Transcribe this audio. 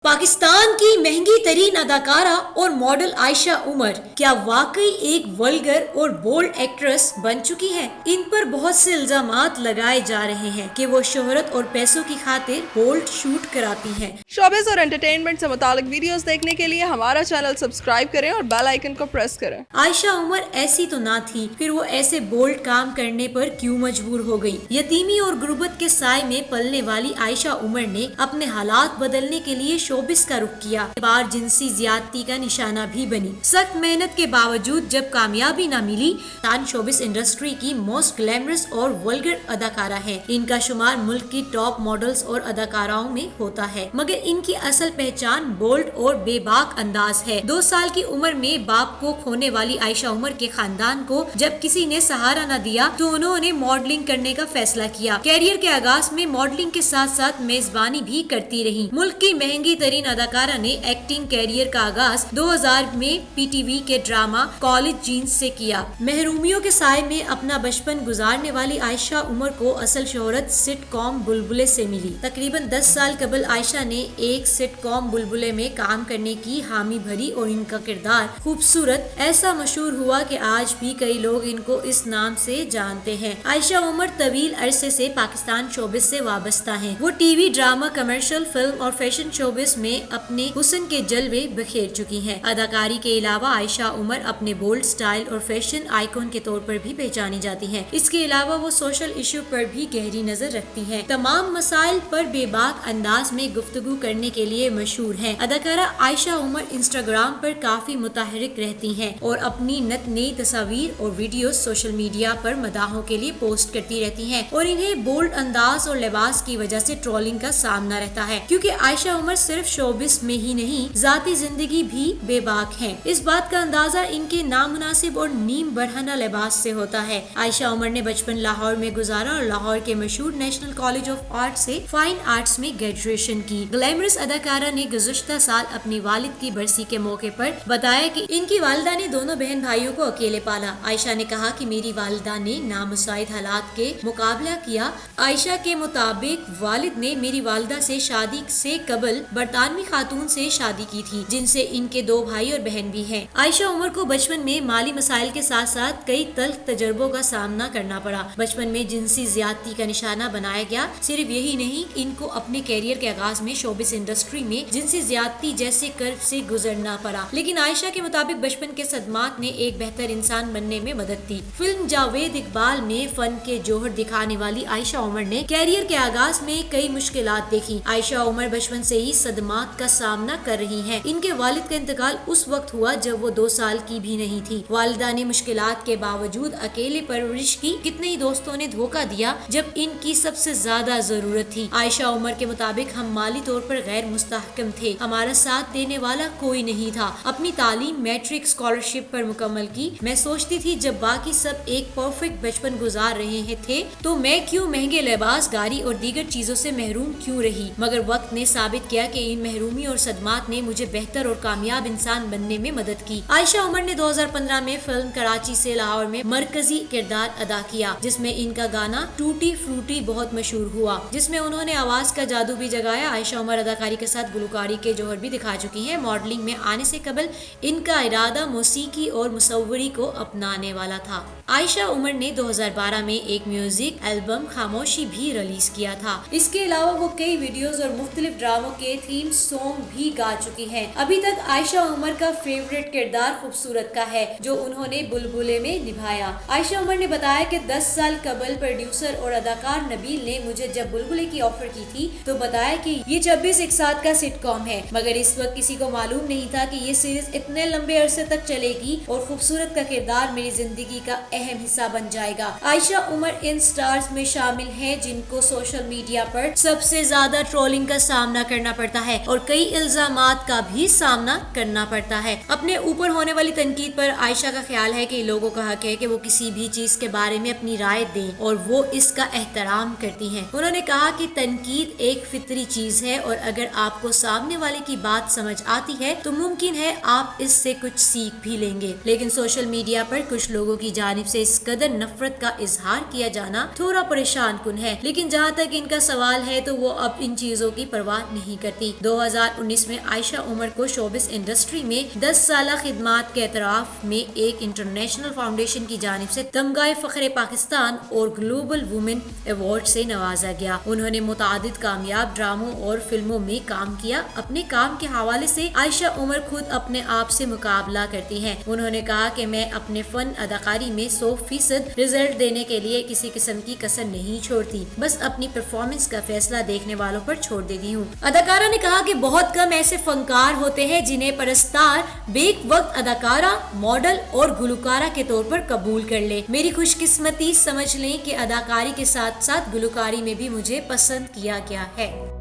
पाकिस्तान की महंगी तरीन अदाकारा और मॉडल आयशा उमर क्या वाकई एक वल्गर और बोल्ड एक्ट्रेस बन चुकी हैं? इन पर बहुत से इल्जामात लगाए जा रहे हैं कि वो शोहरत और पैसों की खातिर बोल्ड शूट कराती हैं। शोबिज़ और एंटरटेनमेंट से मुतालिक वीडियोस देखने के लिए हमारा चैनल सब्सक्राइब करें और बेल आइकन को प्रेस करें। आयशा उमर ऐसी तो ना थी, फिर वो ऐसे बोल्ड काम करने पर क्यों मजबूर हो गई? यतीमी और गुर्बत के साए में पलने वाली आयशा उमर ने अपने हालात बदलने के लिए शोबिस का रुख किया। बार जिनसी ज्यादती का निशाना भी बनी। सख्त मेहनत के बावजूद जब कामयाबी न मिली, तान शोबिस इंडस्ट्री की मोस्ट ग्लैमरस और वल्गर अदाकारा है। इनका शुमार मुल्क की टॉप मॉडल्स और अदाकाराओं में होता है, मगर इनकी असल पहचान बोल्ड और बेबाक अंदाज है। 2 साल की उम्र में बाप को खोने वाली आयशा उमर के खानदान को जब किसी ने सहारा न दिया तो उन्होंने मॉडलिंग करने का फैसला किया। कैरियर के आगाज में मॉडलिंग के साथ साथ मेजबानी भी करती रही। मुल्क की महंगी तरीन अदाकारा ने एक्टिंग कैरियर का आगाज 2000 में पीटीवी के ड्रामा कॉलेज जीन्स से किया। महरूमियों के साए में अपना बचपन गुजारने वाली आयशा उमर को असल शोहरत सिटकॉम बुलबुले से मिली। तकरीबन 10 साल कबल आयशा ने एक सिटकॉम बुलबुले में काम करने की हामी भरी और इनका किरदार खूबसूरत ऐसा मशहूर हुआ कि आज भी कई लोग इनको इस नाम से जानते हैं। आयशा उमर तवील अरसे से पाकिस्तान शोबिस से वाबस्ता हैं। वो टीवी, ड्रामा, कमर्शियल, फिल्म और फैशन शोबिस में अपने हुस्न के जलवे बखेर चुकी हैं। अदाकारी के अलावा आयशा उमर अपने बोल्ड स्टाइल और फैशन आइकॉन के तौर पर भी पहचानी जाती हैं। इसके अलावा वो सोशल इशू पर भी गहरी नजर रखती हैं। तमाम मसाइल पर बेबाक अंदाज में गुफ्तगू करने के लिए मशहूर हैं। अदाकारा आयशा उमर इंस्टाग्राम पर काफी मुतहरिक रहती हैं और अपनी नत नई तस्वीर और वीडियो सोशल मीडिया पर मदाहों के लिए पोस्ट करती रहती हैं और इन्हें बोल्ड अंदाज और लिबास की वजह से ट्रोलिंग का सामना रहता है, क्योंकि आयशा उमर सिर्फ शोबिस में ही नहीं, जाती जिंदगी भी बेबाक है। इस बात का अंदाजा इनके नामुनासिब और नीम बढ़ाना लिबास से होता है। आयशा उमर ने बचपन लाहौर में गुजारा और लाहौर के मशहूर नेशनल कॉलेज ऑफ आर्ट से फाइन आर्ट्स में ग्रेजुएशन की। ग्लैमरस अदाकारा ने गुज़श्ता साल अपनी वालिद की बरसी के मौके पर बताया कि इनकी वालिदा ने दोनों बहन भाइयों को अकेले पाला। आयशा ने कहा कि मेरी वालिदा ने नामुसाइद हालात के मुकाबला किया। आयशा के मुताबिक वालिद ने मेरी वालिदा से शादी से कबल बरतानवी खातून से शादी की थी, जिनसे इनके 2 भाई और बहन भी हैं। आयशा उमर को बचपन में माली मसाइल के साथ साथ कई तल्ख तजर्बों का सामना करना पड़ा। बचपन में जिनसी ज्यादती का निशाना बनाया गया। सिर्फ यही नहीं, इनको अपने कैरियर के आगाज में शोबिस इंडस्ट्री में जिनसी ज्यादती जैसे कर्ब से गुजरना पड़ा, लेकिन आयशा के मुताबिक बचपन के सदमात ने एक बेहतर इंसान बनने में मदद दी। फिल्म जावेद इकबाल में फन के जोहर दिखाने वाली आयशा उमर ने कैरियर के आगाज में कई मुश्किलात देखी। आयशा उमर बचपन से ही सदमात का सामना कर रही हैं। इनके वालिद का इंतकाल उस वक्त हुआ जब वो 2 साल की भी नहीं थी। वालिदा ने मुश्किलात के बावजूद अकेले परवरिश की। कितने ही दोस्तों ने धोखा दिया जब इनकी सबसे ज्यादा जरूरत थी। आयशा उमर के मुताबिक हम माली तौर पर गैर मुस्तहकम थे, हमारा साथ देने वाला कोई नहीं था। अपनी तालीम मैट्रिक स्कॉलरशिप पर मुकम्मल की। मैं सोचती थी जब बाकी सब एक परफेक्ट बचपन गुजार रहे थे तो मैं क्यों महंगे लिबास, गाड़ी और दीगर चीजों से महरूम क्यों रही। मगर वक्त ने साबित किया कि इन महरूमी और सदमात ने मुझे बेहतर और कामयाब इंसान बनने में मदद की। आयशा उमर ने 2015 में फिल्म कराची से लाहौर में मरकजी किरदार अदा किया, जिसमें इनका गाना टूटी फ्रूटी बहुत मशहूर हुआ, जिसमें उन्होंने आवाज का जादू भी जगाया। आयशा उमर अदाकारी के साथ गुलकारी के जौहर भी दिखा चुकी हैं। मॉडलिंग में आने से कबल इनका इरादा मौसीकी और मुसव्वरी को अपनाने वाला था। आयशा उमर ने 2012 में एक म्यूजिक एल्बम खामोशी भी रिलीज किया था। इसके अलावा वो कई वीडियोस और मुख्तलिफ ड्रामों के थीम सॉन्ग भी गा चुकी हैं। अभी तक आयशा उमर का फेवरेट किरदार खूबसूरत का है, जो उन्होंने बुलबुले में निभाया। आयशा उमर ने बताया कि 10 साल कबल प्रोड्यूसर और अदाकार नबील ने मुझे जब बुलबुले की ऑफर की थी तो बताया कि ये 26 एक साथ का सिटकॉम है, मगर इस वक्त किसी को मालूम नहीं था कि ये सीरीज इतने लंबे अरसे तक चलेगी और खूबसूरत का किरदार मेरी जिंदगी का अहम हिस्सा बन जाएगा। आयशा उमर इन स्टार्स में शामिल हैं जिनको सोशल मीडिया पर सबसे ज्यादा ट्रोलिंग का सामना करना पड़ता है और कई इल्जामात का भी सामना करना पड़ता है। अपने ऊपर होने वाली तनकीद पर आयशा का ख्याल है कि लोगों का हक है कि वो किसी भी चीज के बारे में अपनी राय दें और वो इसका एहतराम करती हैं। उन्होंने कहा कि तनकीद एक फितरी चीज है और अगर आपको सामने वाले की बात समझ आती है तो मुमकिन है आप इससे कुछ सीख भी लेंगे, लेकिन सोशल मीडिया पर कुछ लोगों की जानिब से इस कदर नफरत का इजहार किया जाना थोड़ा परेशान कुन है। लेकिन जहाँ तक इनका सवाल है तो वो अब इन चीजों की परवाह नहीं करती। की। 2019 में आयशा उमर को शोबिस इंडस्ट्री में 10 साल खिदमत के एतराफ में एक इंटरनेशनल फाउंडेशन की जानिब से तमगाए फख्रे पाकिस्तान और ग्लोबल वुमेन अवार्ड से नवाजा गया। उन्होंने मुतादिद कामयाब ड्रामों और फिल्मों में काम किया। अपने काम के हवाले से आयशा उमर खुद अपने आप से मुकाबला करती हैं। उन्होंने कहा कि मैं अपने फन अदाकारी में 100% रिजल्ट देने के लिए किसी किस्म की कसर नहीं छोड़ती, बस अपनी परफॉर्मेंस का फैसला देखने वालों पर छोड़ देती हूँ। अदाकारा ने कहा कि बहुत कम ऐसे फनकार होते हैं जिन्हें परस्तार बेक वक्त अदाकारा, मॉडल और गुलकारा के तौर पर कबूल कर ले। मेरी खुशकिस्मती समझ लें कि अदाकारी के साथ साथ गुलकारी में भी मुझे पसंद किया गया है।